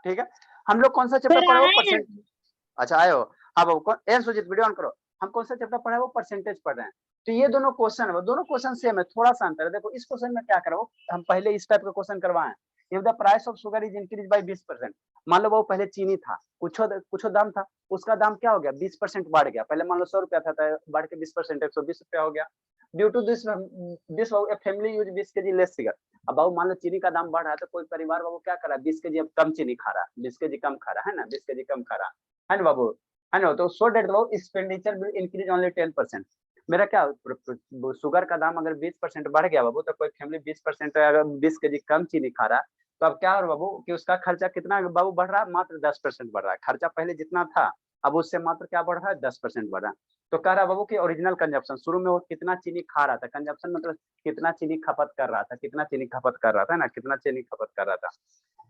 ठीक है, हम लोग कौन सा चैप्टर पढ़े वो परसेंट। अच्छा आए हो, हाँ बाबू ए सुजीत वीडियो ऑन करो। हम कौन सा चैप्टर पढ़े वो परसेंटेज पढ़ रहे हैं। तो ये दोनों क्वेश्चन है, दोनों क्वेश्चन सेम है, थोड़ा सा अंतर है। देखो इस क्वेश्चन में क्या करो, हम पहले इस टाइप का क्वेश्चन करवाए। If the price of sugar is increase bye 20%, मान लो वो पहले चीनी था, कुछ दाम था, उसका दाम क्या हो गया 20% बढ़ गया। पहले मान लो 100 रुपया था, बढ़ के 20% 120 रुपया हो गया। Due to this this family use 20 kg less sugar. अब बाबू मान लो चीनी का दाम बढ़ रहा है, तो कोई परिवार बाबू क्या कर रहा है 20 kg अब कम चीनी खा रहा है, 20 kg कम खा रहा है ना, 20 kg कम खा रहा है ना बाबू, है ना। तो सो डेट बाबू एक्सपेंडिचर विल इंक्रीज ओनली 10%। मेरा क्या शुगर का दाम अगर 20% बढ़ गया बाबू, तो कोई फैमिली 20% अगर 20 kg कम चीनी खा रहा है, तो अब क्या हो रहा बाबू कि उसका खर्चा कितना बाबू बढ़ रहा है, मात्र 10% बढ़ रहा है। खर्चा पहले जितना था अब उससे मात्र क्या बढ़ रहा है 10% बढ़ रहा है। तो कह रहा बाबू कि ओरिजिनल कंजप्शन, शुरू में वो कितना चीनी खा रहा था, कंजप्शन मतलब कितना चीनी खपत कर रहा था, कितना चीनी खपत कर रहा था ना, कितना चीनी खपत कर रहा था।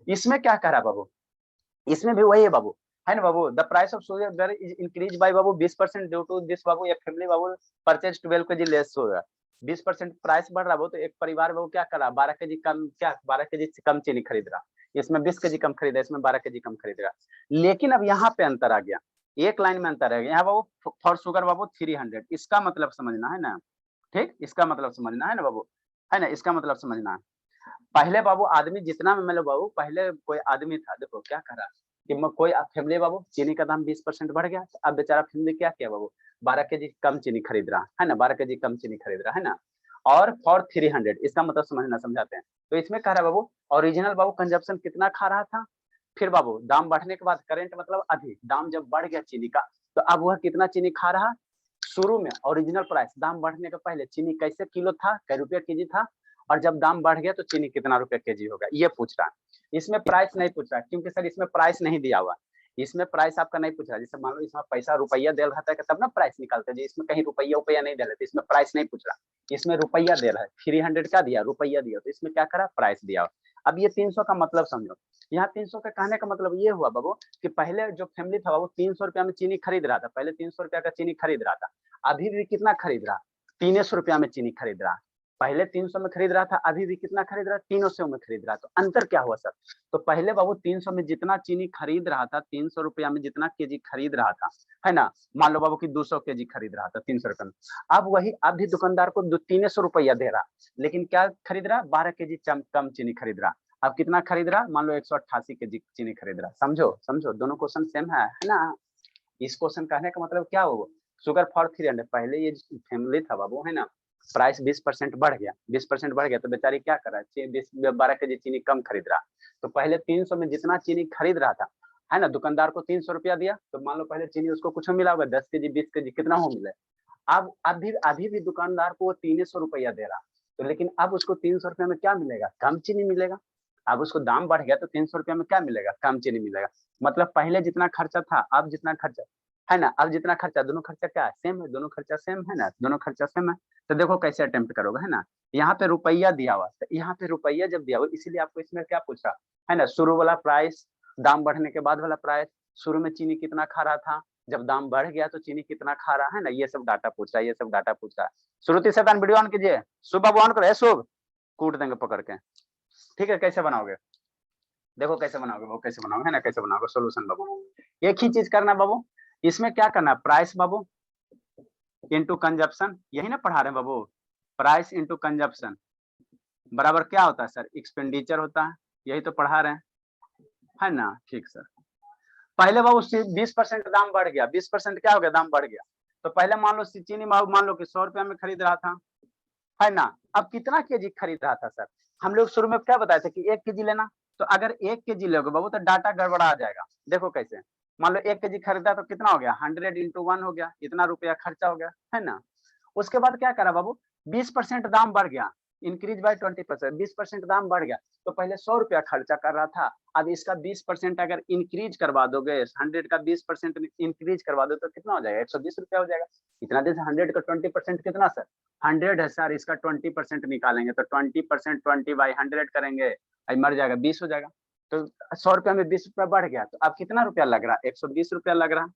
इसमें क्या कह रहा बाबू, इसमें भी वही है बाबू, है ना बाबू। The price of sugar is increase by बाबू 20% ड्यू टू दिस बाबू, एक फैमिली बाबू परचेज 12 kg लेस होगा। 20% प्राइस बढ़ रहा बाबू, तो एक परिवार बाबू क्या कर रहा 12 kg कम, क्या 12 kg से कम चीनी खरीद रहा। इसमें 20 kg कम खरीदा, इसमें 12 kg कम खरीद रहा। लेकिन अब यहाँ पे अंतर आ गया, एक लाइन में अंतर है यहाँ बाबू, फॉर शुगर बाबू 300। इसका मतलब समझना है ना, ठीक, इसका मतलब समझना है ना बाबू, है ना, इसका मतलब समझना है। पहले बाबू आदमी जितना में मतलब बाबू, पहले कोई आदमी था, देखो क्या कर रहा कि कोई फैमिली बाबू चीनी का दाम 20% बढ़ गया, अब बेचारा फैमिली क्या किया बाबू 12 kg कम चीनी खरीद रहा है ना, 12 kg कम चीनी खरीद रहा है ना, और फॉर 300। इसका मतलब समझना, समझाते हैं। तो इसमें कह रहा है बाबू ओरिजिनल बाबू कंजप्शन कितना खा रहा था, फिर बाबू दाम बढ़ने के बाद करेंट मतलब अभी दाम जब बढ़ गया चीनी का, तो अब वह कितना चीनी खा रहा। शुरू में ओरिजिनल प्राइस दाम बढ़ने के पहले चीनी कैसे किलो था, कै रुपया केजी था, और जब दाम बढ़ गया तो चीनी कितना रुपया केजी होगा, ये पूछ रहा है। इसमें प्राइस नहीं पूछ रहा, क्योंकि सर इसमें प्राइस नहीं दिया हुआ, इसमें प्राइस आपका नहीं पूछ रहा। जैसे मान लो इसमें पैसा रुपया दे रहा था तब ना प्राइस निकालते हैं, इसमें कहीं रुपया नहीं दे रहे, इसमें प्राइस नहीं पूछ रहा, इसमें रुपया दे रहा है। 300 का दिया, रुपया दिया, तो इसमें क्या करा प्राइस दिया। अब ये 300 का मतलब समझो, यहाँ 300 का कहने का मतलब ये हुआ बाबू कि पहले जो फैमिली था वो 300 रुपया में चीनी खरीद रहा था, पहले 300 रुपया का चीनी खरीद रहा था, अभी भी कितना खरीद रहा 300 रुपया में चीनी खरीद रहा। पहले 300 में खरीद रहा था, अभी भी कितना खरीद रहा है 300 में खरीद रहा। तो अंतर क्या हुआ सर, तो पहले बाबू 300 में जितना चीनी खरीद रहा था, 300 रुपया में जितना केजी खरीद रहा था, है ना, मान लो बाबू की 200 केजी खरीद रहा था 300 रुपये में, अब वही अभी दुकानदार को 300 रुपया दे रहा, लेकिन क्या खरीद रहा 12 केजी कम चीनी खरीद रहा। अब कितना खरीद रहा, मान लो 188 केजी चीनी खरीद रहा। समझो समझो, दोनों क्वेश्चन सेम है ना। इस क्वेश्चन कहने का मतलब क्या होगा, शुगर फॉर 300, पहले ये फैमिली था बाबू, है ना, प्राइस 20% बढ़ गया, 20% बढ़ गया, तो बेचारी क्या कर रहा है 12 केजी चीनी कम खरीद रहा। तो पहले 300 में जितना चीनी खरीद रहा था, है ना, दुकानदार को 300 रुपया दिया, तो मान लो पहले चीनी उसको कुछ मिला होगा 10 केजी 20 केजी कितना हो मिले। अब अभी भी दुकानदार को वो 300 रुपया दे रहा, तो लेकिन अब उसको 300 रुपया में क्या मिलेगा, कम चीनी मिलेगा। अब उसको दाम बढ़ गया तो 300 रुपया में क्या मिलेगा, कम चीनी मिलेगा। मतलब पहले जितना खर्चा था अब जितना खर्चा है ना, अब जितना खर्चा, दोनों खर्चा क्या है सेम है, दोनों खर्चा सेम है ना, दोनों खर्चा सेम है। तो देखो कैसे अटेम्प्ट करोगे, है ना। यहाँ पे रुपया दिया हुआ, तो यहाँ पे रुपया जब दिया हुआ, इसीलिए आपको इसमें क्या पूछा, है ना, शुरू वाला प्राइस, दाम बढ़ने के बाद वाला प्राइस, शुरू में चीनी कितना खा रहा था, जब दाम बढ़ गया तो चीनी कितना खा रहा है ना, ये सब डाटा पूछ रहा है, ये सब डाटा पूछ रहा है। श्रुति शैतान वीडियो ऑन कीजिए, शुभ बाबू ऑन करो, शुभ कूट देंगे पकड़ के। ठीक है, कैसे बनाओगे, देखो कैसे बनाओगे वो, कैसे बनाओगे, है ना, कैसे बनाओगे सोल्यूशन बाबू। एक ही चीज करना बाबू, इसमें क्या करना, प्राइस बाबू इंटू कंजप्शन, यही ना पढ़ा रहे हैं बाबू, प्राइस इंटू कंजप्शन बराबर क्या होता है सर, एक्सपेंडिचर होता है, यही तो पढ़ा रहे हैं, है ना। ठीक सर, पहले बाबू 20% दाम बढ़ गया, 20% क्या हो गया, दाम बढ़ गया। तो पहले मान लो चीनी बाबू मान लो कि 100 रुपया में खरीद रहा था, है ना, अब कितना केजी खरीद रहा था सर, हम लोग शुरू में क्या बताए थे कि 1 केजी लेना। तो अगर 1 केजी लोगे बाबू तो डाटा गड़बड़ा जाएगा। देखो कैसे, मान लो 1 केजी खरीदा तो कितना हो गया 100 इंटू 1 हो गया, इतना रुपया खर्चा हो गया, है ना। उसके बाद क्या करा बाबू 20% दाम बढ़ गया, इंक्रीज बाय 20%, 20% दाम बढ़ गया। तो पहले 100 रुपया खर्चा कर रहा था, अब इसका 20% अगर इंक्रीज करवा दोगे, 100 का 20% इंक्रीज करवा दो तो कितना हो जाएगा 120 रुपया हो जाएगा। इतना देर से 100 का 20% कितना सर, 100 है सर, इसका 20% निकालेंगे तो 20% 20/100 करेंगे, मर जाएगा 20 हो जाएगा। तो 100 रुपया में 20 रुपया बढ़ गया, तो अब कितना रुपया लग रहा है 120 रुपया लग रहा है,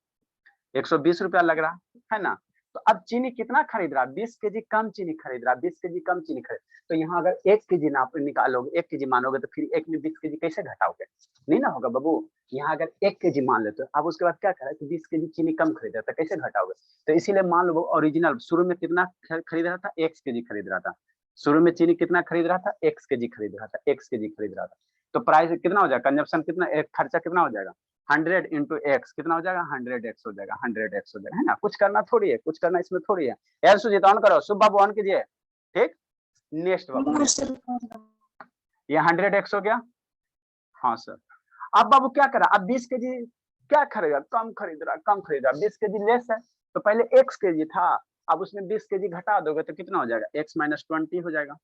120 रुपया लग रहा है ना। तो अब चीनी कितना खरीद रहा है, 20 केजी कम चीनी खरीद रहा है, 20 केजी कम चीनी खरीद। तो यहाँ अगर 1 केजी नाप निकालोगे, 1 केजी मानोगे, तो फिर 1 में 20 केजी कैसे घटाओगे, नहीं ना होगा बाबू। यहाँ अगर 1 केजी मान लेते हो, अब उसके बाद क्या करा कि 20 केजी चीनी कम खरीद रहा था, कैसे घटाओगे। तो इसीलिए मान लो वो ओरिजिनल शुरू में कितना खरीद रहा था, 1 केजी खरीद रहा था, शुरू में चीनी कितना खरीद रहा था, 1 केजी खरीद रहा था, 1 केजी खरीद रहा था। तो प्राइस कितना हो जाएगा, कंजप्शन कितना, एक खर्चा कितना हो जाएगा, 100 इंटू एक्स कितना हो जाएगा, 100x हो जाएगा, 100x हो जाएगा, है ना। कुछ करना थोड़ी है, कुछ करना इसमें थोड़ी है। यार सुजीत ऑन करो, शुभ बाबू ऑन कीजिए, ठीक। नेक्स्ट बाबू, ये 100x हो गया, हाँ सर। अब बाबू क्या करा, अब 20 केजी क्या खरीदा, कम खरीद रहा, कम खरीद रहा, 20 केजी लेस है, तो पहले x केजी था, अब उसमें 20 केजी घटा दोगे तो कितना हो जाएगा, x माइनस 20 हो जाएगा,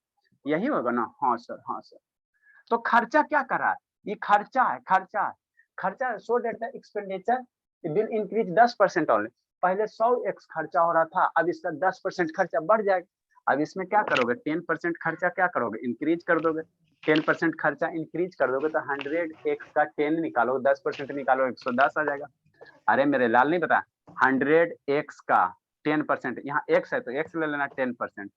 यही होगा ना। हाँ सर, हाँ सर। तो खर्चा क्या करा, ये खर्चा है, खर्चा खर्चा so that the expenditure will increase 10% only. पहले 100x खर्चा हो रहा था, अब इसका 10% खर्चा बढ़ जाएगा। अब इसमें क्या करोगे, 10% खर्चा क्या करोगे, इंक्रीज कर दोगे। 10% खर्चा इंक्रीज कर दोगे तो 100x का 10 निकालो, 10% निकालो, 110 आ जाएगा। अरे मेरे लाल नहीं पता, 100x का 10%, यहाँ x है तो x ले लेना 10%,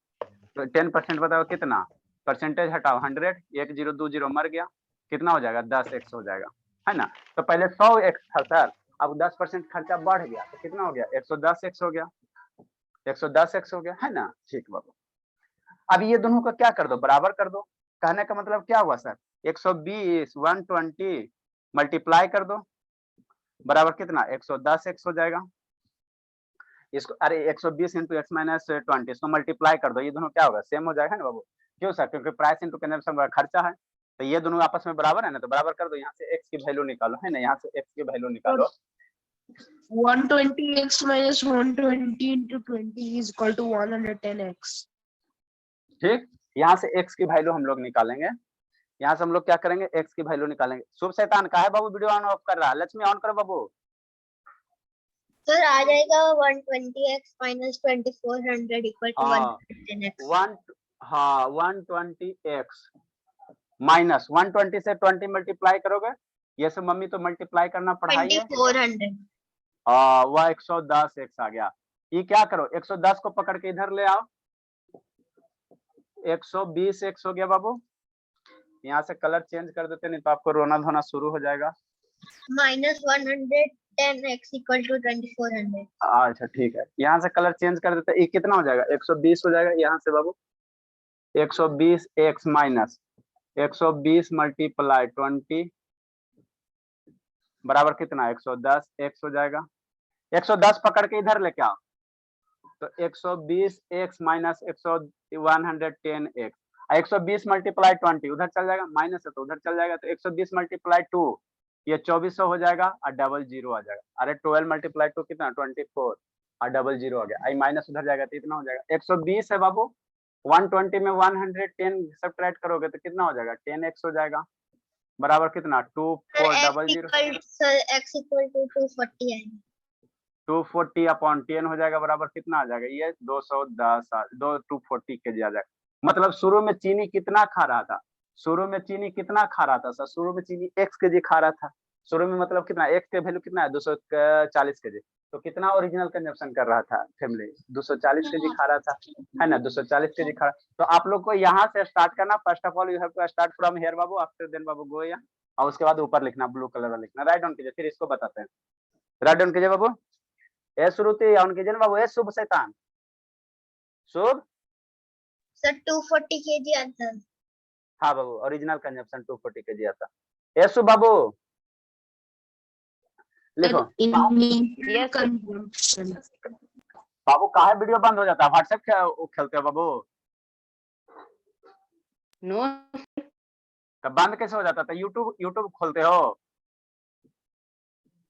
तो 10% बताओ कितना, परसेंटेज हटाओ 100, 1 0 2 0 मर गया, कितना हो जाएगा, 10x हो जाएगा, है ना। तो पहले 100x था सर, अब 10% खर्चा बढ़ गया तो कितना हो गया, 110x हो गया, 110x हो गया, है ना। ठीक बाबू, अब ये दोनों का क्या कर दो, बराबर कर दो। कहने का मतलब क्या हुआ सर, 120 120 मल्टीप्लाई कर दो, बराबर कितना, 110x हो जाएगा। इसको अरे 120 इंटू एक्स माइनस 20, इसको मल्टीप्लाई कर दो, ये दोनों क्या होगा, सेम हो जाएगा ना बाबू। क्यों सर, क्योंकि प्राइस इंटू कंजम्पशन खर्चा है, तो ये दोनों आपस में बराबर है ना, तो बराबर कर दो, यहाँ से x की वैल्यू निकालो, है ना, यहाँ से x की वैल्यू निकालो। 120x minus 120 into 20 is equal to 110x. ठीक, यहाँ से x की वैल्यू हम लोग निकालेंगे, यहाँ से हम लोग क्या करेंगे, x की वैल्यू निकालेंगे। शुभ शैतान का है बाबू, वीडियो ऑन ऑफ कर रहा है, लक्ष्मी ऑन करो बाबू। सर आ जाएगा 120x minus 2400 equal to 110x. हाँ 120x माइनस 120 से 20 मल्टीप्लाई करोगे, ये सब मम्मी तो मल्टीप्लाई करना पढ़ाई है, 2400. वह 110x आ गया। ये क्या करो, 110 को पकड़ के इधर ले आओ, 120x हो गया बाबू। यहाँ से कलर चेंज कर देते, नहीं तो आपको रोना धोना शुरू हो जाएगा। Minus 110x equal to 2400. अच्छा ठीक है, यहाँ से कलर चेंज कर देते, ये कितना हो जाएगा, 120 हो जाएगा। यहाँ से बाबू 120x माइनस 120 मल्टीप्लाई 20 बराबर कितना, 110x हो जाएगा। 110 पकड़ के इधर लेके आओ, तो 120x माइनस 110x, 120 मल्टीप्लाई 20 उधर चल जाएगा, माइनस है तो उधर चल जाएगा, तो 120 मल्टीप्लाई 2 ये 2400 हो जाएगा और डबल जीरो आ जाएगा। अरे 12 मल्टीप्लाई 2 कितना, 24 और डबल जीरो आ गया, आई माइनस उधर जाएगा तो इतना हो जाएगा। 120 है बाबू, 120 में 110 सब्ट्रैक्ट करोगे तो कितना हो जाएगा, 10x हो जाएगा, बराबर कितना, 2400 x equal to 240 है। 240 अपॉन 10 हो जाएगा, बराबर कितना आ जाएगा, ये 240 केजी आ जाएगा। मतलब शुरू में चीनी कितना खा रहा था, शुरू में चीनी कितना खा रहा था सर, शुरू में चीनी x केजी खा रहा था, शुरू में मतलब कितना, x के वैल्यू कितना है, 240 केजी, तो कितना ओरिजिनल कंजप्शन कर रहा था फैमिली, 240 केजी खा रहा था, है ना, 240 केजी खा रहा। तो आप लोग को यहाँ से स्टार्ट करना, first of all you have to start from here बाबू, आफ्टर देन बाबू गो यहाँ, और उसके बाद ऊपर लिखना, ब्लू कलर में लिखना, राइट डाउन कीजिए, फिर इसको बताते हैं, राइट डाउन कीजिए बाबू। ए श्रुति ऑन कीजिए बाबू, ए शुभ शैतान, शुभ सर 240 kg आता है। हाँ बाबू, ओरिजिनल कंजप्शन 240 केजी आता। ए शुभ बाबू लिखो। बाबू कहाँ वीडियो बंद हो जाता है, व्हाट्सएप खेलते हो बाबू? नो तो बंद कैसे हो जाता था, यूट्यूब खोलते हो?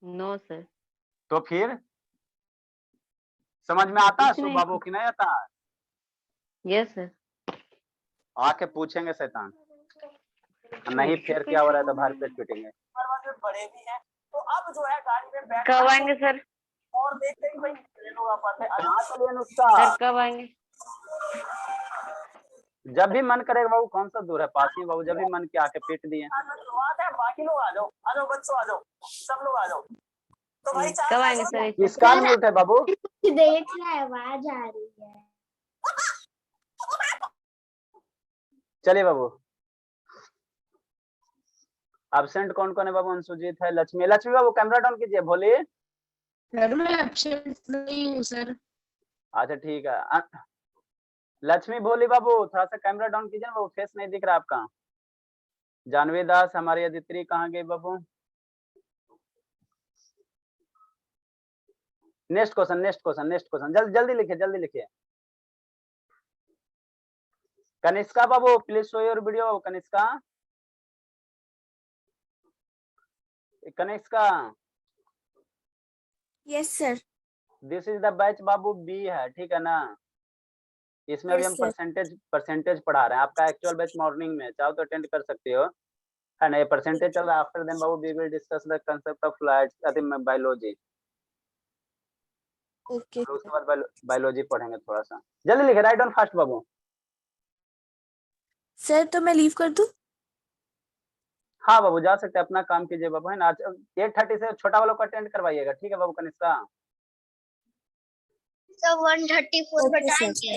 No sir. तो फिर समझ में आता है शुभ बाबू की नहीं आता? Yes sir. आके पूछेंगे शैतान, नहीं फिर क्या हो रहा है तो भर पेट पीटेंगे। बड़े भी हैं, तो अब जो है गाड़ी में बैठ कब आएंगे सर? और देखते हैं भाई लोग आते सर कब आएंगे? जब भी मन करेगा बाबू, कौन सा दूर है, पास ही बाबू, जब भी मन के आके पीट दिए। बाकी लोग आ जाओ बच्चों, आ जाओ, सब लोग आ जाओ। तो भाई चार कब आएंगे सर? किसका म्यूट है बाबू? देख रहा है, आवाज आ रही है। चलिए बाबू, एब्सेंट कौन कौन है बाबू? अंशुजीत है, लक्ष्मी। लक्ष्मी बाबू कैमरा डाउन कीजिए, बोलिए। सर मैं एब्सेंट नहीं हूँ सर। अच्छा ठीक है। लक्ष्मी भोली बाबू थोड़ा सा कैमरा डाउन कीजिए ना बाबू, फेस नहीं दिख रहा आपका। जानवी दास, हमारी अदिति कहाँ गई बाबू? Next question, next question, next question, जल्दी जल्दी लिखिए, जल्दी लिखिए। कनिष्का बाबू please show your video. Kanishka, Kanishka, yes sir. This is the batch बाबू बी है, ठीक है ना? इसमें अभी Yes, हम sir. परसेंटेज पढ़ा रहे हैं। आपका एक्चुअल बैच मॉर्निंग में, चाहो तो अटेंड कर सकते हो, है ना? ये परसेंटेज चल रहा है। आफ्टर देन बाबू we will discuss the concept of flights, I think biology, okay उसके बाद बायोलॉजी पढ़ेंगे थोड़ा सा। जल्दी लिखे, राइट डाउन फास्ट बाबू। सर, तो मैं लीव कर दूं? हाँ बाबू जा सकते हैं, अपना काम कीजिए बाबू, है ना? आज 8:30 से छोटा वालों को अटेंड करवाइएगा, ठीक है बाबू? कनिष्का सर 134 Okay, बताएंगे।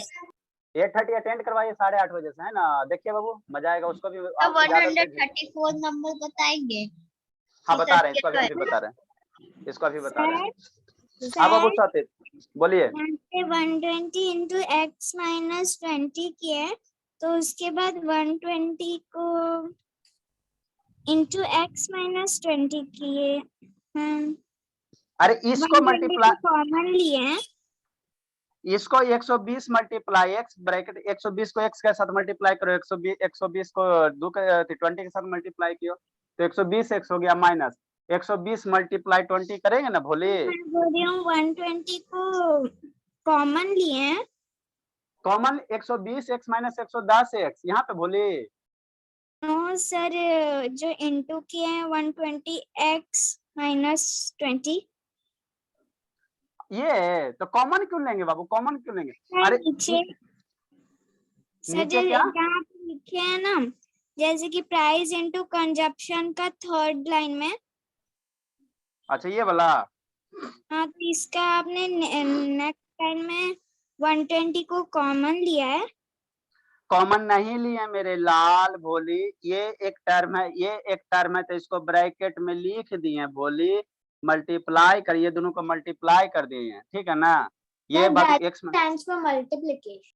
8:30 अटेंड करवाइए 8:30 बजे से, है ना? देखिए बाबू मजा आएगा, उसको भी सर आपको ज्यादा से- 134 नंबर बताएंगे। हाँ बता रहे हैं, इसको अभी बता रहे हैं, इसको अभी बता रहे हैं। हाँ बाबू साथित बोलिए। 120 इंटू एक्स माइनस 20 किया है, तो उसके बाद 120 को इंटू एक्स माइनस 20 किए हैं। अरे इसको 120 मल्टीप्लाई, को कॉमन लिए हैं, इसको 120 मल्टीप्लाई एक्स ब्रैकेट 120 को x के साथ मल्टीप्लाई करो, 120 को 20 के साथ मल्टीप्लाई किया तो 120 x हो गया, माइनस 120 मल्टीप्लाई 20 करेंगे ना भोले? मैं बोल रही हूँ 120 को कॉमन लिए हैं। कॉमन 120 x माइनस 110 x यहाँ पे भोले। नो सर, जो इंटू किए हैं 120 एक्स माइनस 20। ये तो कॉमन क्यों लेंगे बाबू, कॉमन क्यों लेंगे? अरे नीचे सर नीचे क्या? जहाँ पे लिखे हैं ना, जैसे कि प्राइस इनटू कंजप्शन का थर्ड लाइन में। अच्छा ये वाला, हाँ, तो इसका आपने नेक्स्ट लाइन में 120 को कॉमन लिया है। कॉमन नहीं लिए मेरे लाल भोली, ये एक टर्म है, ये एक टर्म है, तो इसको ब्रैकेट में लिख दिए भोली, मल्टीप्लाई करिए, दोनों को मल्टीप्लाई कर दिए हैं, ठीक है ना? ये बात एक्स स्टैंड्स फॉर मल्टीप्लिकेशन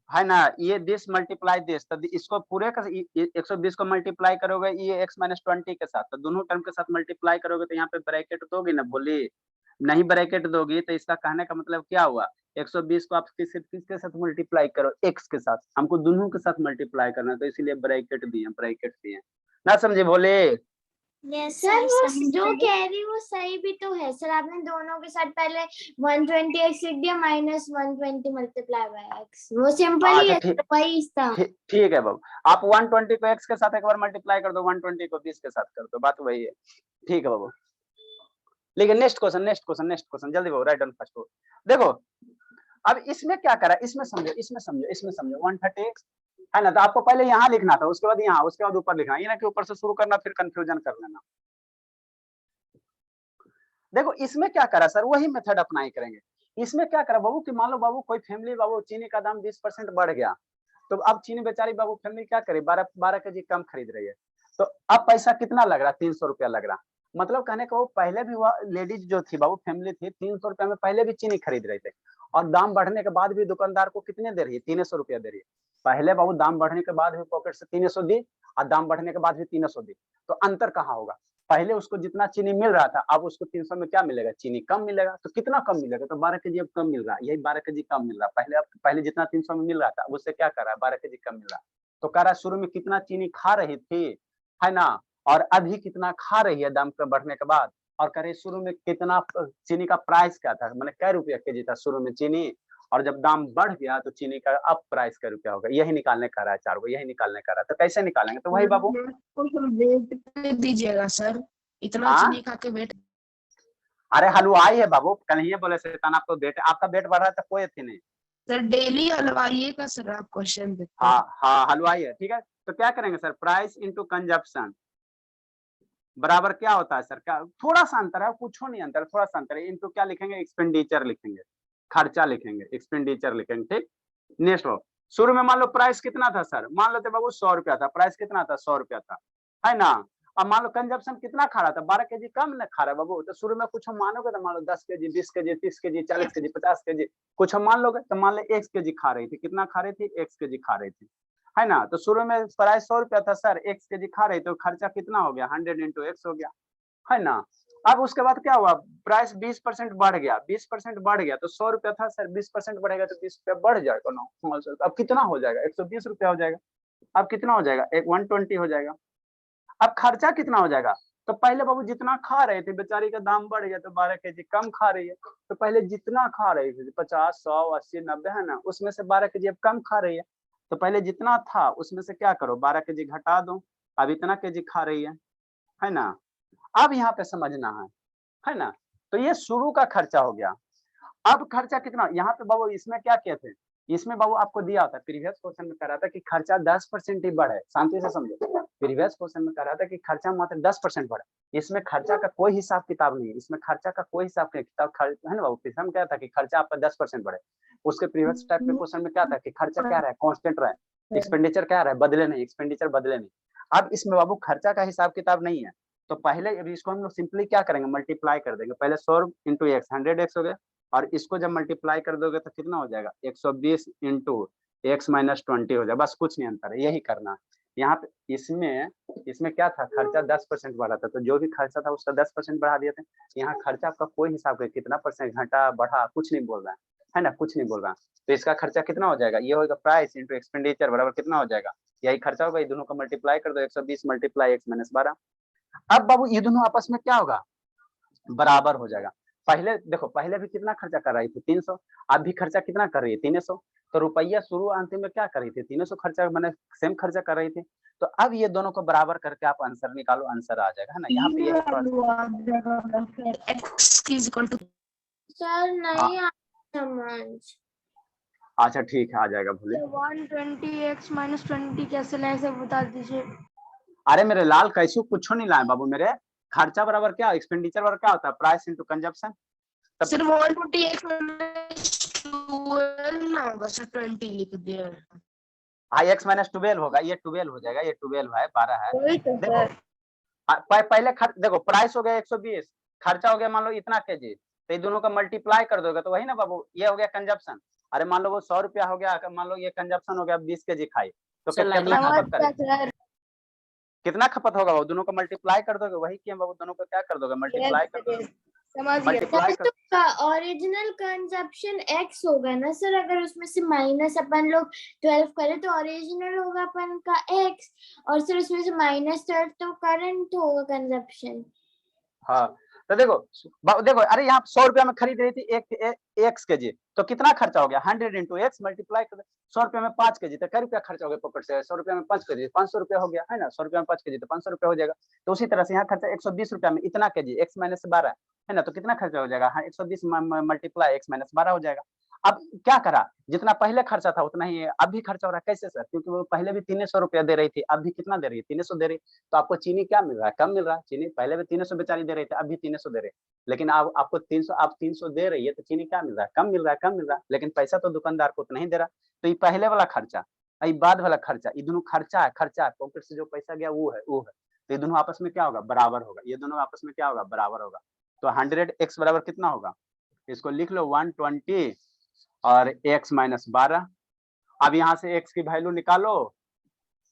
है ना? ये दिस मल्टीप्लाई दिस, तो इसको पूरे का 120 को मल्टीप्लाई करोगे ये x माइनस 20 के साथ, तो दोनों टर्म के साथ मल्टीप्लाई करोगे तो यहाँ पे ब्रैकेट दोगी ना बोली? नहीं ब्रैकेट दोगी तो इसका कहने का मतलब क्या हुआ? 120 को आप किसके साथ मल्टीप्लाई करो? x के साथ, हमको दोनों के साथ मल्टीप्लाई करना, तो इसीलिए ब्रैकेट दिए ना, समझे बोले? सर वो जो कह रही वो सही भी तो है सर। आपने दोनों के साथ पहले 120x लिख दिया माइनस 120 मल्टीप्लाई बाय x, वो सिंपल ही है, अच्छा, वही था। ठीक है बाबू, आप 120 को x के साथ एक बार मल्टीप्लाई कर दो, 120 को 20 के साथ कर दो, बात वही है, ठीक है बाबू? लेकिन नेक्स्ट क्वेश्चन जल्दी बाबू, राइट डाउन फर्स्ट। देखो अब इसमें क्या करा, इसमें समझो 130 है ना? तो आपको पहले यहाँ लिखना था, उसके बाद यहाँ, उसके बाद ऊपर लिखना, ये ना कि ऊपर से शुरू करना फिर कंफ्यूजन कर लेना। देखो इसमें क्या करा सर, वही मेथड अप्लाई करेंगे। इसमें क्या करा बाबू कि मान लो बाबू कोई फैमिली बाबू चीनी का दाम 20% बढ़ गया, तो अब चीनी बेचारी बाबू फैमिली क्या करे, 12 केजी कम खरीद रही है, तो अब पैसा कितना लग रहा? 300 रुपया लग रहा। मतलब कहने का वो पहले भी वह लेडीज जो थी बाबू, फैमिली थी, 300 रुपया में पहले भी चीनी खरीद रहे थे, और दाम बढ़ने के बाद भी दुकानदार को कितने दे रही है? 300 रुपया दे रही है। पहले बाबू दाम बढ़ने के बाद भी पॉकेट से 300 दी, और दाम बढ़ने के बाद भी 300 दी, तो अंतर कहाँ होगा? पहले उसको जितना चीनी मिल रहा था, अब उसको 300 में क्या मिलेगा? चीनी कम मिलेगा। तो कितना कम मिलेगा? तो 12 केजी अब कम मिल रहा है, यही 12 केजी कम मिल रहा है। पहले जितना 300 में मिल रहा था, उससे क्या कर रहा है? 12 केजी कम मिल रहा है। तो कह रहा है शुरू में कितना चीनी खा रही थी, है ना, और अभी कितना खा रही है दाम के बढ़ने के बाद, और कह रही शुरू में कितना चीनी का प्राइस क्या था, मतलब कै रुपया केजी था शुरू में चीनी, और जब दाम बढ़ गया तो चीनी का अब प्राइस क्या रुपया होगा, यही निकालने का रहा है, चार को यही निकालने का रहा है। तो कैसे निकालेंगे? तो वही बाबू वेट कर दीजिएगा सर, इतना हाँ? चीनी खा के वेट। अरे हलवाई है बाबू, कल ही बोले शैतान आपको वेट, आपका वेट बढ़ रहा है तो कोई अथी नहीं। सर डेली हलवाई का सर आप क्वेश्चन देते हैं। हाँ हाँ हलवाई है, ठीक है। तो क्या करेंगे सर? प्राइस इंटू कंजप्शन, बराबर क्या होता है सर, क्या थोड़ा सा अंतर है, कुछ नहीं अंतर, थोड़ा सा अंतर है। इनटू क्या लिखेंगे, एक्सपेंडिचर लिखेंगे, खर्चा लिखेंगे, एक्सपेंडिचर लिखेंगे। ठीक, नेक्स्ट लो, शुरू में मान लो प्राइस कितना था सर, मान लेते बाबू 100 रुपया था, प्राइस कितना था 100 रुपया था, है ना। अब मान लो कंजप्शन कितना खा रहा था, 12 केजी कम न खा रहा है बाबू, तो शुरू में कुछ हम मानोगे तो मान लो 10 KG, 20 KG, 30 KG, 40 KG, 50 KG, कुछ हम मान लोगे तो मान लो 1 केजी खा रही थी, कितना खा रही थी, 1 केजी खा रही थी, है ना। तो शुरू में प्राइस 100 रुपया था सर, 1 केजी खा रही, तो खर्चा कितना हो गया, 100 इंटू एक्स हो गया, है ना। अब उसके बाद क्या हुआ, प्राइस 20% बढ़ गया, 20% बढ़ गया, तो 100 रुपया था सर, 20% बढ़ेगा तो 20 रुपया बढ़ जाएगा ना, अब कितना हो जाएगा, 120 रुपया हो जाएगा। अब कितना हो जाएगा, 120 हो जाएगा। अब खर्चा कितना हो जाएगा, तो पहले बाबू जितना खा रहे थे, बेचारी का दाम बढ़ गया तो 12 केजी कम खा रही है, तो पहले जितना खा रही थी 50, 100, 80, 90, है ना, उसमें से 12 केजी अब कम खा रही है, तो पहले जितना था उसमें से क्या करो, 12 केजी घटा दो, अब इतना केजी खा रही है ना। अब यहाँ पे समझना है ना। तो ये शुरू का खर्चा हो गया। अब खर्चा कितना, यहाँ पे बाबू इसमें क्या किए थे, इसमें बाबू आपको दिया होता है, प्रीवियस क्वेश्चन में कह रहा था कि खर्चा 10% ही बढ़े, शांति से समझो, प्रीवियस क्वेश्चन में कह रहा था कि खर्चा मात्र 10% बढ़े, इसमें खर्चा का कोई हिसाब किताब नहीं है, इसमें खर्चा का कोई हिसाब किताब है ना बाबू। पिछले में क्या था कि खर्चा आपका 10% बढ़े, उसके प्रीवियस टाइप के क्वेश्चन में क्या था कि खर्चा क्या रहा, कांस्टेंट रहा, एक्सपेंडिचर क्या रहा, बदले नहीं, एक्सपेंडिचर बदले नहीं। अब इसमें बाबू खर्चा का हिसाब किताब नहीं है, तो पहले अभी इसको हम लोग सिंपली क्या करेंगे, मल्टीप्लाई कर देंगे, पहले 100 इंटू एक्स 100x हो गया, और इसको जब मल्टीप्लाई कर दोगे तो कितना हो जाएगा, 120 इंटू एक्स माइनस 20 हो जाएगा, बस कुछ नहीं अंतर है, यही करना। यहाँ पे इसमें क्या था, खर्चा 10% बढ़ा था, तो जो भी खर्चा था उसका 10% बढ़ा दिए थे। यहाँ खर्चा आपका कोई हिसाब नहीं, कितना परसेंट घटा बढ़ा कुछ नहीं बोल रहा है ना, कुछ नहीं बोल रहा। तो इसका खर्चा कितना हो जाएगा, ये होगा प्राइस इंटू एक्सपेंडिचर बराबर कितना हो जाएगा, यही खर्चा होगा, ये दोनों को मल्टीप्लाई कर दो, 120 मल्टीप्लाई एक्स माइनस 12। अब बाबू ये दोनों आपस में क्या होगा, बराबर हो जाएगा। पहले देखो, पहले भी कितना खर्चा कर रही थी 300, अब भी खर्चा कितना कर रही है 300, तो रुपया शुरू अंतिम में क्या कर रही थी 300 खर्चा, मैंने सेम खर्चा कर रही थी। तो अब ये दोनों को बराबर करके आप आंसर निकालो, आंसर आ जाएगा, है ना। यहाँ पे ये x is equal to sir नहीं आ समझ। अच्छा ठीक है, आ जाएगा, भूलिए। 120x minus 20 कैसे लाए से बता दीजिए। अरे मेरे लाल कैसे कुछ नहीं लाए बाबू मेरे, खर्चा बराबर क्या, एक्सपेंडिचर बराबर क्या होता है, प्राइस इंटू कंजप्शन। सिर्फ 120x minus 12 ना होगा सर, 20 लिख दिया। हाँ x माइनस 12 होगा, ये 12 हो जाएगा, ये 12 है, 12 है। वही तो देखो पहले देखो प्राइस हो गया 120, खर्चा हो गया मान लो इतना केजी, तो ये दोनों का मल्टीप्लाई कर दोगे तो वही ना बाबू, ये हो गया कंजप्शन। अरे मान लो वो 100 रुपया हो गया, मान लो ये कंजप्शन हो गया 20 केजी खाई, तो कितना खपत करेगी, कितना खपत होगा, वो दोनों को मल्टीप्लाई कर दोगे, वही किया बाबू, दोनों को क्या कर दोगे, मल्टीप्लाई कर दोगे, मल्टीप्लाई कर। ओरिजिनल कंजप्शन x होगा ना सर, अगर उसमें से माइनस अपन लोग 12 करें तो ओरिजिनल होगा अपन का x, और सर उसमें से -12 तो करंट होगा कंजप्शन। हाँ तो देखो अरे यहाँ 100 रुपया में खरीद रही थी एक्स के जी, तो कितना खर्चा हो गया, 100 इंटू एक्स मल्टीप्लाई कर 100 रुपया में 5 केजी, तो क्या रुपया खर्चा हो गया पॉकेट से, 100 रुपया में 5 केजी 500 रुपया हो गया, है ना, 100 रुपया में 5 केजी तो 500 रुपया हो जाएगा। तो उसी तरह से यहाँ खर्चा 120 रुपया में इतना केजी एक्स माइनस 12, है ना, तो कितना खर्चा हो जाएगा, हाँ 120 मल्टीप्लाई एक्स माइनस 12 हो जाएगा। अब क्या करा, जितना पहले खर्चा था उतना ही अब भी खर्चा हो रहा है, कैसे सर, क्योंकि वो पहले भी 300 रुपया दे रही थी, अब भी कितना दे रही है 300 दे रही, तो आपको चीनी क्या मिल रहा है, कम मिल रहा है, चीनी पहले भी 300 बेचारी दे रही थी, अब भी 300 दे रही है, लेकिन अब आपको 300 आप 300 दे रही है, तो चीनी क्या मिल रहा है, कम मिल रहा है, कम मिल रहा है, लेकिन पैसा तो दुकानदार को नहीं दे रहा। तो ये पहले वाला खर्चा, ये बाद वाला खर्चा, ये दोनों खर्चा है, पॉकेट से जो पैसा गया वो है। तो ये दोनों आपस में क्या होगा, बराबर होगा, ये दोनों आपस में क्या होगा, बराबर होगा। तो 100x बराबर कितना होगा, इसको लिख लो 120 और x माइनस 12। अब यहाँ से x की वैल्यू निकालो,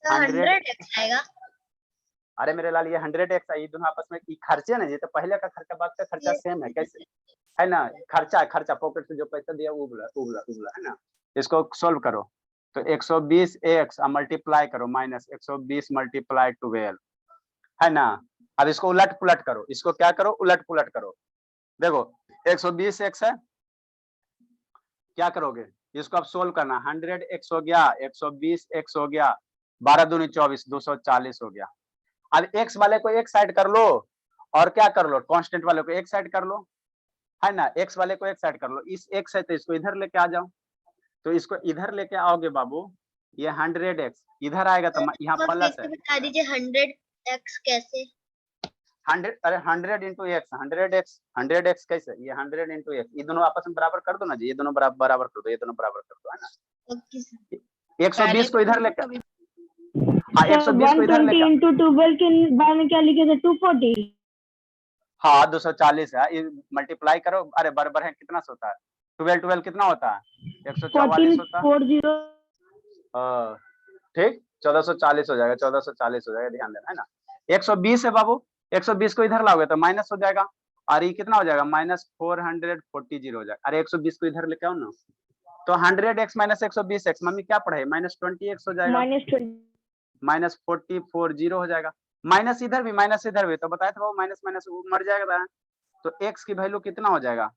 100x आएगा। अरे मेरे लाल ये 100x है, ये दोनों आपस में खर्चे ना, ये तो पहले का खर्चा बाद का खर्चा सेम है, कैसे है ना, खर्चा पॉकेट से जो पैसा दिया वो उबला है ना। इसको सोल्व करो तो 120x मल्टीप्लाई करो माइनस 120 मल्टीप्लाई 12, है ना। अब इसको उलट पुलट करो, इसको क्या करो, उलट पुलट करो। देखो 120x है, क्या करोगे, इसको आप सोल्व करना, 100x हो गया, 120x हो गया, 12 दूनी 24, 240 हो गया। अब x वाले को एक साइड कर लो और क्या कर लो, कांस्टेंट वाले को एक साइड कर लो, है ना, x वाले को एक साइड कर लो, इस x है तो इसको इधर लेके आ जाओ, तो इसको इधर लेके आओगे बाबू, ये 100x इधर आएगा तो यहाँ प्लस है। बता दीजिए 100x कैसे, 100 अरे 100 इंटू एक्स 100 एक्स कैसे, ये 100 इंटू एक्स, ये दोनों आपस में बराबर कर दो ना जी, ये दोनों बराबर कर दो, ये दोनों बराबर कर दो, है ना। Okay sir. 120 को इधर लेकर, हाँ 120 को इधर 120 लेकर, into 12 के बाद में क्या लिखे थे 240। हाँ 240 है, ये मल्टीप्लाई करो, अरे बराबर है कितना से होता है, 12 कितना होता है, 144 होता है, 1440। ठीक 1440 हो जाएगा, 1440 हो जाएगा, ध्यान देना, है ना। 120 है बाबू, 120 को इधर लाओगे तो माइनस हो जाएगा, और ये कितना हो जाएगा, -440 हो जाएगा। अरे 120 को इधर लेके आओ ना, तो 100x माइनस 120x, मम्मी क्या पढ़े, -20x हो जाएगा, -4040 हो जाएगा, माइनस इधर भी, तो बताया था बाबू माइनस माइनस मर जाएगा, तो x की वैल्यू कितना हो जाएगा,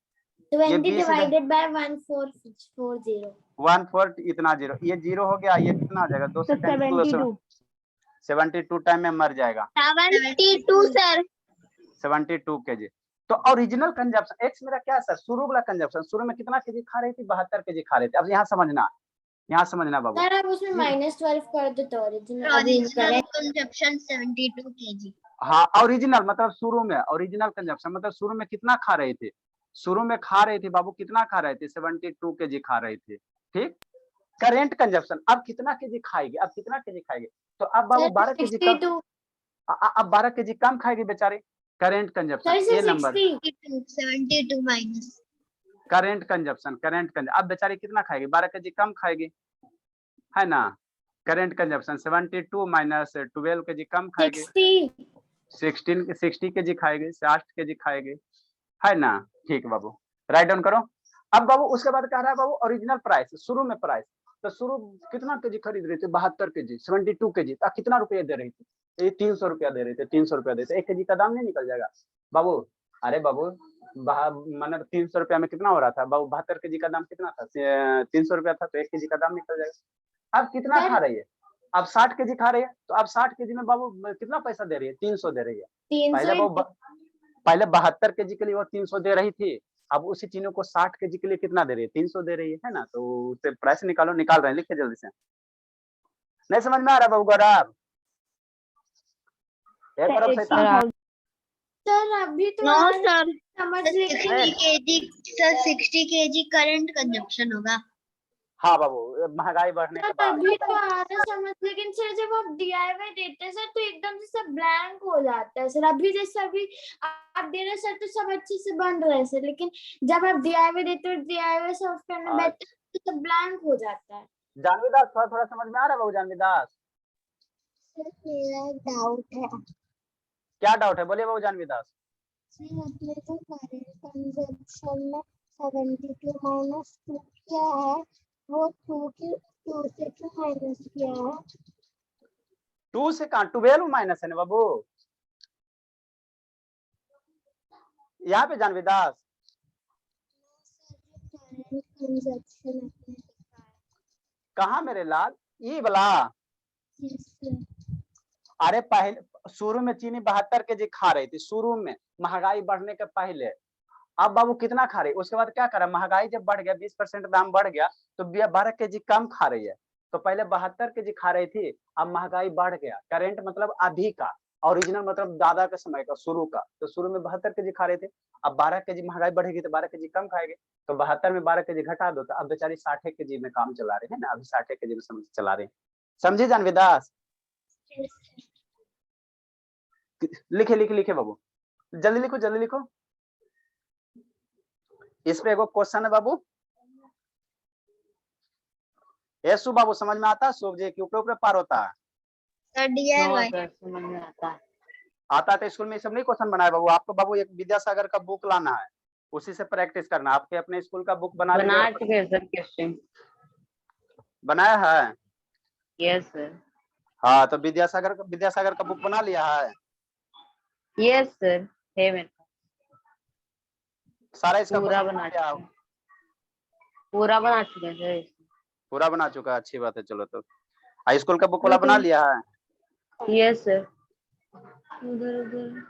20 divided by 1440। 14 इतना जीरो, ये जीरो हो गया, ये कितना हो जाएगा, 2 से 10 72 टाइम में मर जाएगा, 72 सर। 72 केजी। तो ओरिजिनल कंजप्शन एक्स मेरा क्या है सर, शुरू वाला कंजप्शन, शुरू में कितना केजी खा रही थी, 72 केजी खा रही थी। अब यहाँ समझना बाबू, सर आप उसमें -12 कर दो तो ओरिजिनल कंजप्शन 72 केजी। हाँ ओरिजिनल मतलब शुरू में, ओरिजिनल कंजप्शन मतलब शुरू में कितना खा रहे थे, शुरू में खा रहे थे बाबू, कितना खा रहे थे, 72 केजी खा रहे थे, ठीक। करेंट कंजप्शन अब कितना केजी खाएगी, अब कितना केजी खाएगी, तो अब बाबू 12 केजी कम, अब 12 केजी कम खाएगी बेचारी। करेंट कंजप्शन ये नंबर 72 माइनस करेंट कंजप्शन, अब बेचारी कितना खाएगी, 12 केजी कम खाएगी, है ना। करेंट कंजप्शन 72 माइनस 12 केजी कम खाएगी, 60 केजी खाएगी, 60 केजी खाएगी, है ना। ठीक बाबू, राइट डाउन करो। अब बाबू उसके बाद कह रहा है बाबू ओरिजिनल प्राइस, शुरू में प्राइस, तो शुरू कितना केजी खरीद रही थी, 72 केजी, 72 केजी, कितना रुपया दे रही थी, ये 300 रुपया दे रही थी, 300 रुपया देते, 1 केजी का दाम नहीं निकल जाएगा बाबू। अरे बाबू मतलब 300 रुपया में कितना हो रहा था बाबू, 72 केजी का दाम कितना था, 300 रुपया था, तो 1 केजी का दाम निकल जाएगा। अब कितना खा रही है, अब 60 केजी खा रही है, तो अब 60 केजी में बाबू कितना पैसा दे रही है, 300 दे रही है। पहले 72 केजी के लिए वो 300 दे रही थी, अब उसी चीजों को 60 केजी के लिए कितना दे रही है, 300 दे रही है ना। तो उससे प्राइस निकाल रहे हैं, लिखिए जल्दी से। नहीं समझ में आ रहा बाबू गौरव, एक बार सर अभी तो नो सर समझ 60 केजी करंट कंजप्शन होगा। हाँ बाबू, महंगाई बढ़ने के बाद अभी तो आ रहा समझ, लेकिन सर जब आप DIY देते हैं सर तो एकदम से सब ब्लैंक हो जाता है सर। अभी जैसे अभी आप दे रहे सर तो सब अच्छे से बन रहा है सर, लेकिन जब आप DIY देते हो, DIY सॉफ्टवेयर में बैठते तो सब ब्लैंक हो जाता है। जानवी दास थोड़ा समझ में आ रहा है बाबू, जानवी दास मेरा डाउट है, क्या डाउट है, बोलिए बाबू जानवी दास। अपने तो करंट कंजप्शन में 72 माइनस 2 क्या है, वो 2 से क्यों माइनस किया है, 2 से कहाँ, 12 माइनस है ना बाबू, यहाँ पे जानवी दास कंजप्शन कहाँ मेरे लाल, ई वाला। अरे पहले शुरू में चीनी 72 केजी खा रही थी, शुरू में महंगाई बढ़ने के पहले। अब बाबू कितना खा रही है, उसके बाद क्या करा, महंगाई जब बढ़ गया, 20% दाम बढ़ गया, तो 12 केजी कम खा रही है। तो पहले 72 केजी खा रही थी, अब महंगाई बढ़ गया, करेंट मतलब अभी का, ओरिजिनल मतलब दादा के समय का, शुरू का, तो शुरू में 72 केजी खा रहे थे, अब 12 केजी महंगाई बढ़ेगी तो 12 केजी कम खाएंगे, तो 72 में 12 केजी घटा दो, तो अब बेचारी 60 केजी में काम चला रहे हैं ना, अभी 60 केजी में समझ चला रहे हैं, समझे जानवी दास। लिखे बाबू, जल्दी लिखो। इस पे एगो क्वेश्चन है बाबू, यशु बाबू समझ में आता है, शुभ जी के ऊपर पार होता है, समझ में आता तो स्कूल में सब नहीं क्वेश्चन बनाया बाबू। आपको बाबू एक विद्यासागर का बुक लाना है, उसी से प्रैक्टिस करना। आपके अपने स्कूल का बुक बना चुके हैं सर, क्वेश्चन बनाया है, यस सर। हाँ तो विद्यासागर का बुक बना लिया है, यस सर, है मेरे सारा इसका पूरा बना चुका है, पूरा बना चुके हैं सर, पूरा बना चुका है, अच्छी बात है। चलो तो स्कूल का बुक वाला बना लिया है, यस सर। उधर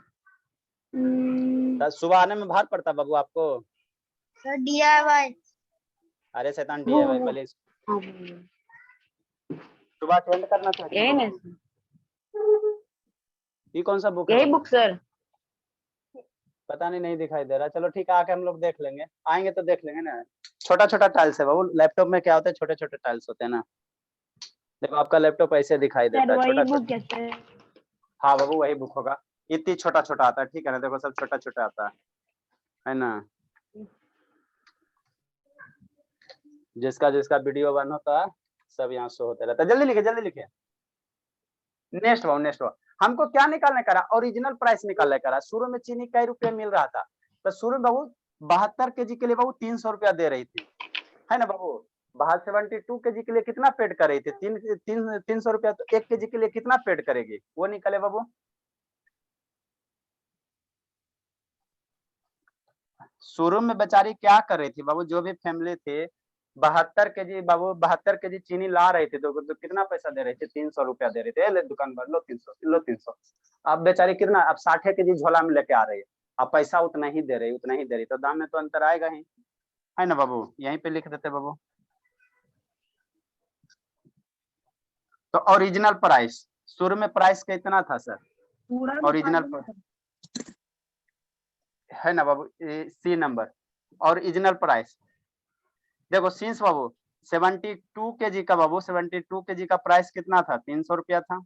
सुबह आने में भार पड़ता बाबू आपको, सर DIY। अरे शैतान DIY पहले सुबह अटेंड करना चाहिए। यही ना, ये कौन सा बुक है यही बुक सर, पता नहीं दिखाई दे रहा। चलो ठीक है, आके हम लोग देख लेंगे, आएंगे तो देख लेंगे ना। छोटा छोटा टाइल्स है बाबू, लैपटॉप में क्या होता है, छोटे छोटे टाइल्स होते हैं ना। देखो आपका लैपटॉप ऐसे दिखाई देता है, छोटा छोटा। हाँ बाबू वही बुक होगा, इतनी छोटा छोटा आता है, ठीक है ना। देखो सब छोटा छोटा आता है ना। जिसका जिसका वीडियो बन होता है सब यहाँ शो होता रहता है। जल्दी लिखे जल्दी लिखे। नेक्स्ट बाबू नेक्स्ट बाबू, हमको क्या निकालने का रहा, ओरिजिनल प्राइस निकालने का रहा। शुरू में चीनी कई रुपए मिल रहा था, तो शुरू में बाबू 72 केजी के लिए बाबू 300 रुपया दे रही थी, है ना बाबू। 72 केजी के लिए कितना पेड कर रही थी, 300 रुपया। तो 1 केजी के लिए कितना पेड करेगी, वो निकले बाबू। शुरू में बेचारी क्या कर रही थी बाबू, जो भी फैमिली थे 72 केजी बाबू, 72 केजी चीनी ला रही थी, तो कितना पैसा दे रही थी, 300 रुपया दे रही थी। ले दुकान पर लो 300, लो 300। अब बेचारी कितना, अब 60 केजी झोला में लेके आ रही है, अब पैसा उतना ही दे रही, तो दाम में तो अंतर आएगा ही, है ना बाबू। यहीं पे लिख देते बाबू। तो ओरिजिनल प्राइस, शुरू में प्राइस कितना था सर, ओरिजिनल है ना बाबू, सी नंबर ओरिजिनल प्राइस। देखो सिंस बाबू 72 केजी का बाबू, 72 केजी का प्राइस कितना था, 300 रुपया था।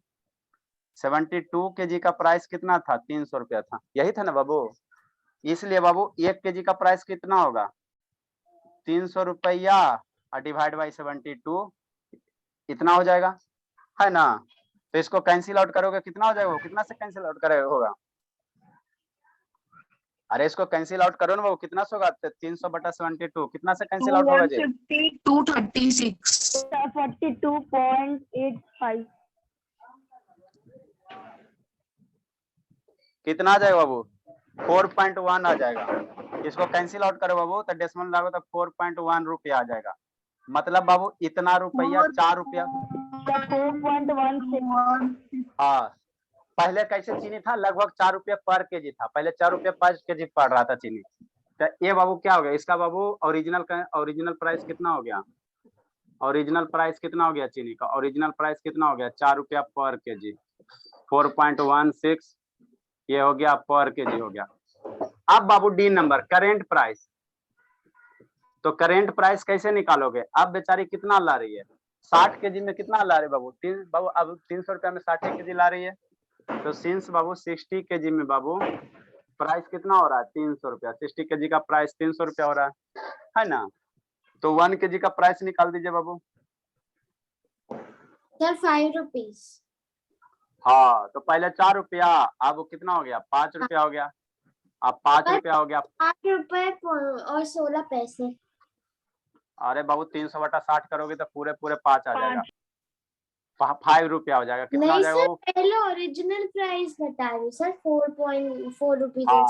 72 केजी का प्राइस कितना था, 300 रुपया था, यही था ना बाबू। इसलिए बाबू 1 केजी का प्राइस कितना होगा, 300 रुपया और डिवाइड बाई 72, इतना हो जाएगा, है ना। तो इसको कैंसिल आउट करोगे कितना हो जाएगा, कितना से कैंसिल आउट करेगा होगा। अरे इसको कैंसिल आउट करो ना वो, कितना से होगा, 300 बटा 72, कितना से कैंसिल आउट होगा जी, 236 42.85। कितना आ जाएगा बाबू, 4.1 आ जाएगा। इसको कैंसिल आउट करो बाबू, तो डेसिमल लागो तो 4.1 रुपया आ जाएगा। मतलब बाबू इतना रुपया, 4 रुपया। 4.16। हाँ, पहले कैसे चीनी था, लगभग 4 रुपया पर केजी था, पहले 4 रुपया पर केजी पड़ रहा था चीनी। तो ये बाबू क्या हो गया, इसका बाबू ओरिजिनल प्राइस कितना हो गया, ओरिजिनल प्राइस कितना हो गया चीनी का, ओरिजिनल प्राइस कितना हो गया, 4 रुपया पर केजी, 4.16 ये हो गया पर केजी हो गया। अब बाबू डी नंबर करेंट प्राइस, तो करेंट प्राइस कैसे निकालोगे। अब बेचारी कितना ला रही है, 60 केजी में कितना ला रही है बाबू, बाबू अब 300 रुपया में 60 केजी ला रही है। तो सिंस बाबू 60 केजी में बाबू प्राइस कितना हो रहा है, 300 रुपया। 60 केजी का प्राइस 300 रुपया हो रहा है ना। तो 1 केजी का प्राइस निकाल दीजिए बाबू। Sir 5 rupees. हाँ, तो पहले 4 रुपया, अब वो कितना हो गया, 5 रुपया हो गया। अब 5 रुपया हो गया, 8 रुपए और 16 पैसे। अरे बाबू 300 बटा 60 करोगे तो पूरे 5 आ जाएगा, 5 रुपया हो जाएगा। कितना हो नहीं जाएगा सर, वो, पहले ओरिजिनल प्राइस बता रही हूँ सर, 4.4 रुपीज। हाँ,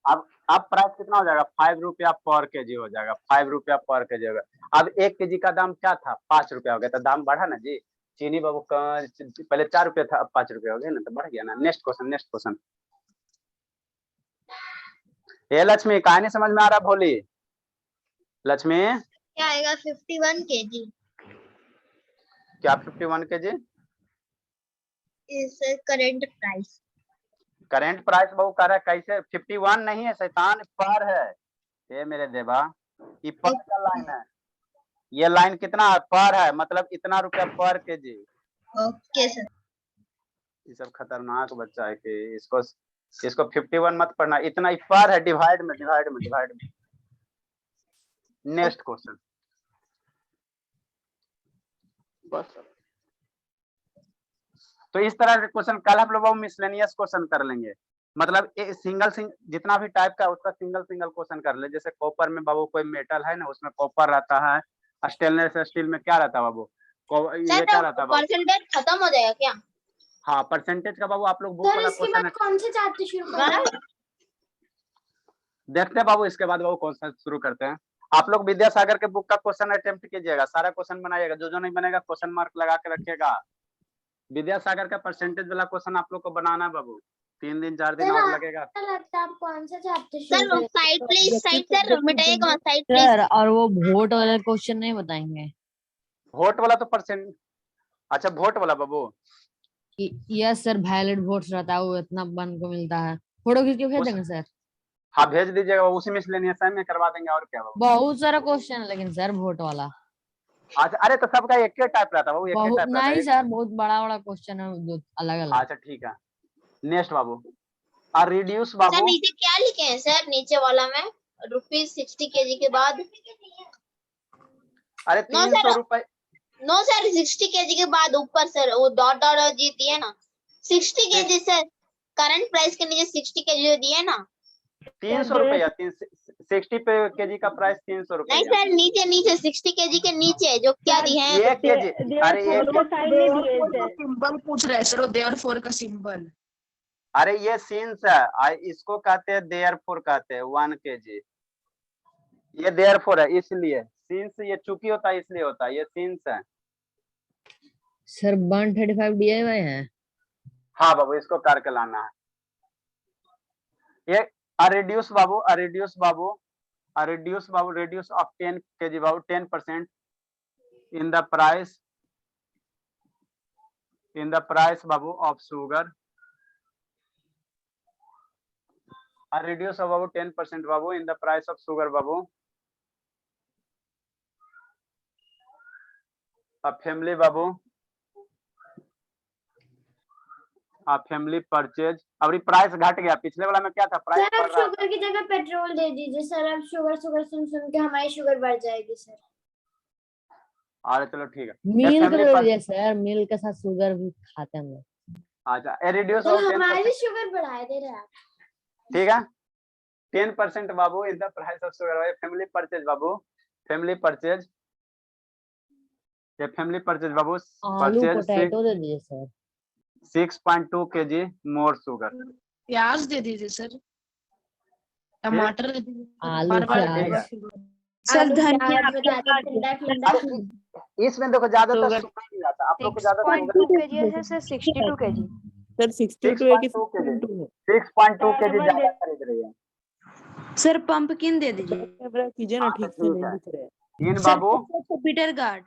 अब प्राइस कितना हो जाएगा, 5 रुपया पर केजी हो जाएगा, 5 रुपया पर केजी होगा। अब 1 केजी का दाम क्या था, 5 रुपया हो गया, तो दाम बढ़ा ना जी। चीनी बाबू का पहले 4 रुपया था, अब 5 रुपया हो गया ना, तो बढ़ गया ना। Next question. ये लक्ष्मी कहानी समझ में आ रहा, भोली लक्ष्मी, क्या आएगा 51 केजी क्या 51 KG is current price. Current price बाबू कह रहा है, कैसे 51 नहीं है शैतान, पर है ये मेरे देवा, ये पर का लाइन है, ये लाइन कितना है, पर है, मतलब इतना रुपया पर केजी। Okay sir. ये सब खतरनाक बच्चा है कि इसको 51 मत पढ़ना, इतना पर है, डिवाइड में। नेक्स्ट क्वेश्चन बस। तो इस तरह के क्वेश्चन कल हम लोग मिसलेनियस क्वेश्चन कर लेंगे, मतलब सिंगल जितना भी टाइप का उसका सिंगल क्वेश्चन कर ले। जैसे कॉपर में बाबू कोई मेटल है ना, उसमें कॉपर रहता है, स्टेनलेस स्टील में क्या रहता है बाबू, ये क्या रहता है बाबू, परसेंटेज खत्म हो जाएगा क्या। हाँ परसेंटेज का बाबू आप लोग बुक सर वाला इसके क्वेश्चन बाद कौन से चैप्टर शुरू करें? देखते हैं बाबू, इसके बाद बाबू क्वेश्चन शुरू करते हैं। आप लोग विद्यासागर के बुक का क्वेश्चन अटेम्प्ट कीजिएगा, सारा क्वेश्चन बनाइएगा, जो नहीं बनेगा क्वेश्चन मार्क लगा के रखिएगा। विद्यासागर का परसेंटेज वाला क्वेश्चन आप लोग को बनाना है बाबू, 3 दिन 4 दिन और लगेगा। लगता है आप कौन सा चैप्टर सर शुरू करें? साइड प्लीज, साइड सर मिटाइएगा, साइड प्लीज। सर और वो वोट वाला क्वेश्चन नहीं बताएंगे, वोट वाला तो परसेंट, अच्छा वोट वाला बाबू, यस सर, वैलिड वोट्स रहता है वो इतना बन को मिलता है, फोटो खींच के भेज देंगे सर। हाँ भेज दीजिएगा, उसी मिसलेनियस में करवा देंगे, और क्या बाबू। बहुत सारा क्वेश्चन है लेकिन सर वोट वाला अच्छा, अरे तो सबका एक ही टाइप रहता है बाबू, एक ही बहुत टाइप रहता है। नहीं सर, बहुत बड़ा बड़ा क्वेश्चन है जो अलग अलग। अच्छा ठीक है, नेक्स्ट बाबू, और रिड्यूस सर बाबू। नीचे क्या लिखे हैं सर, नीचे वाला में ₹60 kg के बाद? अरे नो 300 सर, रुपए। नो सर 60 kg के बाद ऊपर सर वो डॉट डॉट जी दिए ना, 60 kg सर, करंट प्राइस के नीचे 60 kg दिए ना। 300 रुपया, 60 पे केजी का प्राइस 300 रुपया। नहीं सर, नीचे नीचे 60 kg के नीचे जो क्या दिए हैं। 1 केजी, अरे सिंबल पूछ रहे सर, देयरफॉर का सिंबल। अरे ये सीन्स है, इसको कहते हैं देयरफॉर, कहते हैं 1 केजी, ये देयरफॉर है इसलिए, सीन्स ये चूंकि होता है इसलिए होता है, ये सीन्स है। सर 135 दिए हुए हैं। हाँ बाबू, इसको करके लाना है। ये reduce Babu, reduce Babu, reduce Babu, reduce of 10 KG Babu, 10% in the price Babu of sugar, reduce of बाबू 10% बाबू in the price of sugar Babu, family Babu, family purchase. अब प्राइस घट गया, पिछले वाला में क्या था, प्राइस सर बढ़ अब रहा था। शुगर की जगह पेट्रोल दे दीजिए सर, अब शुगर शुगर सुन सुन के हमारी शुगर बढ़ जाएगी सर। अरे चलो ठीक है, मिल्क family दे पर- दीजिए सर, मिल्क के साथ शुगर भी खाते हैं हम लोग। अच्छा, रिड्यूस तो ऑफ 10%, हमारी शुगर बढ़ा दे रहे हैं आप। ठीक है, 10% बाबू in the price of sugar, family purchase बाबू, फैमिली परचेज, ये फैमिली परचेज बाबू, आलू परचेज पोटैटो दे दीजिए सर। 6.2 केजी मोर शुगर। प्याज दे दीजिए सर, टमाटर दे दीजिए, आलू, परवल प्याज। दे दीजिए। सर आलू, धनिया प्याज, बताते ठंडा ठंडा। अरे इसमें देखो ज्यादातर शुगर नहीं आता, आप लोग को ज्यादातर 6.2 kg है सर, 62 kg। सर 62 है कि 62 है? 6.2 केजी ज्यादा खरीद रही है। सर पंपकिन दे दीजिए। कैमरा कीजिए ना, ठीक से नहीं दिख रहा है। इन बाबू, पीटर गार्ड।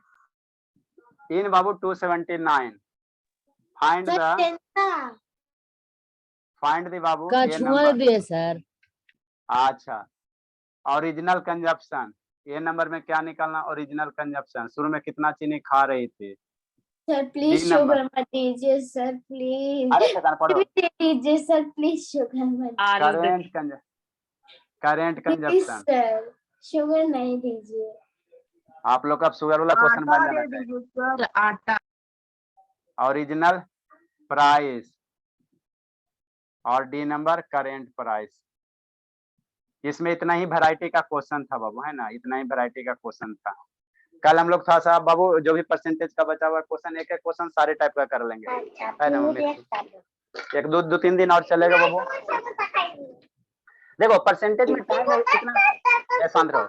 इन बाबू 279, फाइंड सर द, टेंटा। फाइंड द बाबू ये कछुआ दे नंबर। दिए सर। अच्छा, ओरिजिनल कंजप्शन, ये नंबर में क्या निकालना, ओरिजिनल कंजप्शन, शुरू में कितना चीनी खा रही थी। सर प्लीज तीन नंबर। शुगर मत दीजिए सर प्लीज। अरे सेकंड पढ़ो, दे दीजिए सर प्लीज, शुगर मत current please consumption. Sir, sugar नहीं दीजिए। आप लोग का अब शुगर वाला क्वेश्चन बन आटा जाना दे चाहिए। दीजिए सर, आटा। ओरिजिनल प्राइस और डी नंबर करेंट प्राइस। इसमें इतना ही वैरायटी का क्वेश्चन था बाबू, है ना, इतना ही वैरायटी का क्वेश्चन था। कल हम लोग थोड़ा सा बाबू जो भी परसेंटेज का बचा हुआ क्वेश्चन, एक एक क्वेश्चन सारे टाइप का कर लेंगे, है ना मम्मी। एक दो 3 दिन और चलेगा बाबू। देखो परसेंटेज में टाइम कितना, शांत रहो।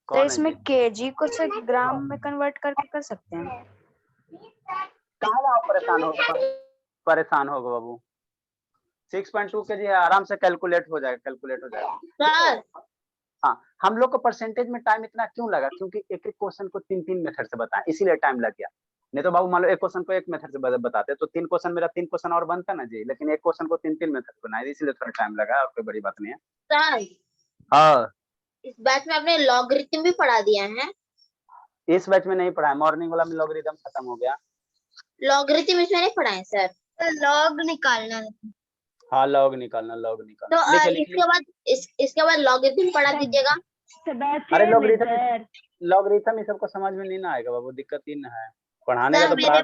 तो इसमें केजी को सर ग्राम में कन्वर्ट करके कर सकते हैं। कहाँ परेशान होगा बाबू, 6.2 केजी है, आराम से कैलकुलेट हो जाएगा। सर हाँ, हम लोग को परसेंटेज में टाइम इतना क्यों लगा, क्योंकि एक एक क्वेश्चन को 3 मेथड से बताएं, इसीलिए टाइम लग गया। नहीं तो बाबू मान लो एक क्वेश्चन को एक मेथड से बताते तो 3 क्वेश्चन, मेरा 3 क्वेश्चन और बनता ना जी, लेकिन एक क्वेश्चन को 3 मेथड बनाए, इसलिए थोड़ा टाइम लगा, और कोई बड़ी बात नहीं है। सर हाँ, इस बैच में आपने लॉगरिथम भी पढ़ा दिया है। इस बैच में नहीं पढ़ा है, मॉर्निंग वाला में लॉगरिथम खत्म हो गया। लॉगरिथम इसमें नहीं पढ़ाए सर, लॉग निकालना। हाँ, लॉग निकालना। तो इसके बाद लॉगरिथम पढ़ा दीजिएगा। अरे लॉगरिथम ये सबको समझ में नहीं ना आएगा बाबू, दिक्कत ही ना है, पढ़ाने सर का तो मेरे